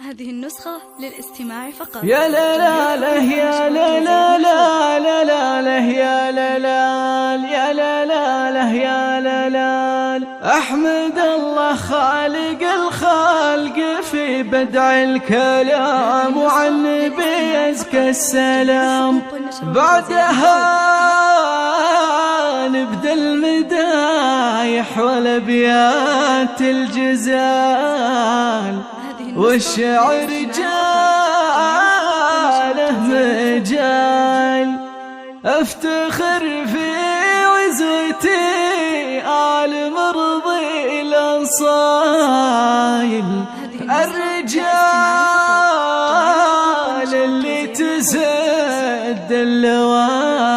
هذه النسخة للاستماع فقط. يا لا لا لا يا لا لا لا لا لا لا يا لا لا يا لا لا لا يا لا لا. أحمد الله خالق الخلق في بدع الكلام وعن النبي أزكى السلام. بعدها نبدأ المدايح والأبيات الجزال والشعر جاله مجال. افتخر في عزوتي آل مرضي الأصايل، الرجال اللي تسد اللوازم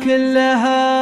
كلها.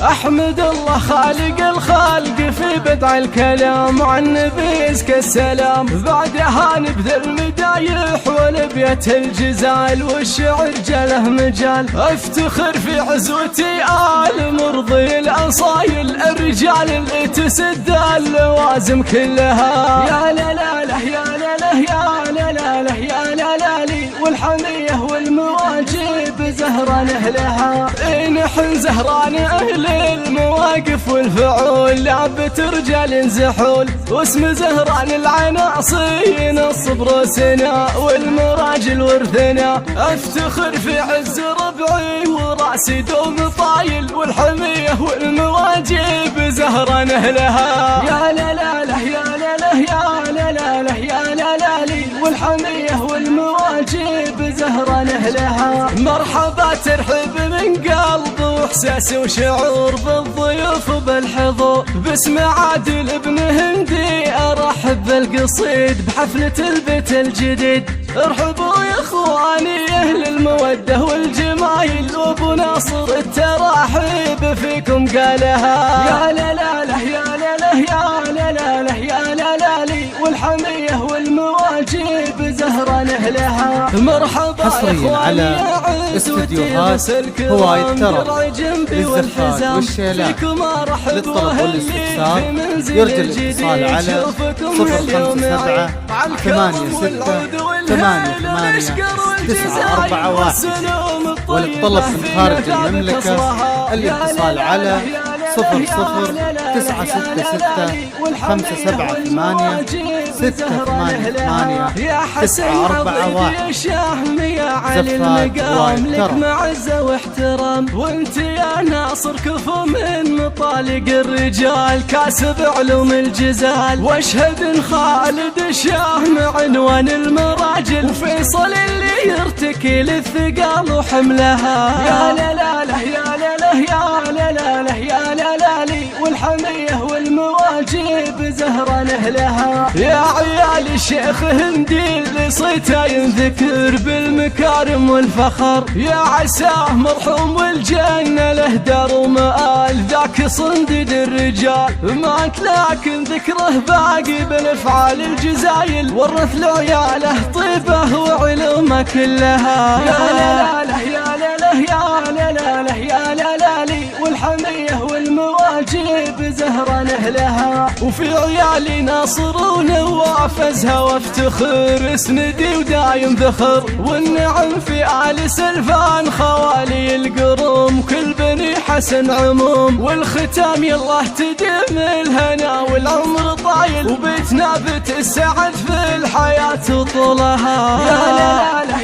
أحمد الله خالق الخلق في بدع الكلام وعن النبي أزكى السلام. بعدها نبذل المدايح والأبيات الجزال والشعر جاله مجال. افتخر في عزوتي آل مرضي الأصايل، الرجال اللي تسد اللوازم كلها. يا لا لا لا يا لا لا يا لا لا لا يا لا لا لي، والحمية والمواجب زهران أهلها. نحن زهران أهل المواقف والفعول، لعبة رجال زحول واسم زهران العناصين الصبر سنا والمراجل ورثنا. افتخر في عز ربعي وراسي دوم طايل، والحمية والمواجب زهران أهلها. يا لا لا لا يا لا لا يا لا لا لا يا لا لا لي، والحمية والمواجب زهران أهلها. مرحبا ترحب من قلب وإحساس وشعور بالضيوف بالحضور، باسم عادل ابن هندي أرحب بالقصيد بحفلة البيت الجديد. ارحبوا يا اخواني اهل المودة والجمايل، وابو ناصر التراحيب فيكم قالها. يا لا لا لا يا لا لا يا لا لا لا يا لا لا لي، والحمية والمواجب زهران أهلها. مرحبا حصريا على استديوهات هواية ترى للزفات والشيلات. للطلب والاستفسار يرجى الاتصال على 057 86 وللطلب من خارج المملكة الاتصال على 00 966 578 688 941. زفات هواية ترى. معزة واحترام، وانت يا ناصر كفو من مطالق الرجال، كاسب علوم الجزال. واشهد ان خالد الشاه مع عنوان المراجل، وفيصل اللي يرتكي للثقال وحملها. يا لا لا لا يا لا لا يا لا لا لا يا لا لا لي، والحمية والمواجب زهران أهلها. يا عيال الشيخ هندي اللي صيته ينذكر بالمكارم والفخر، يا عساه مرحوم والجنة له دار ومآل، ذاك صنديد الرجال مات لكن ذكره باقي بالافعال الجزايل، ورث لعياله طيبه وعلومه كلها. يا لا لا لا يا لا لا يا لا لا لا يا لا لا لي، والحمية والمواجب زهران أهلها. وفي عيالي ناصر ونواف أزهى وافتخر، اسندي ودايم ذخر، والنعم في آل سلفان خوالي القروم، كل بني حسن عموم. والختام يالله تديم الهنا والعمر طايل، وبيتنا بيت السعد في الحياة وطولها. يا لا لا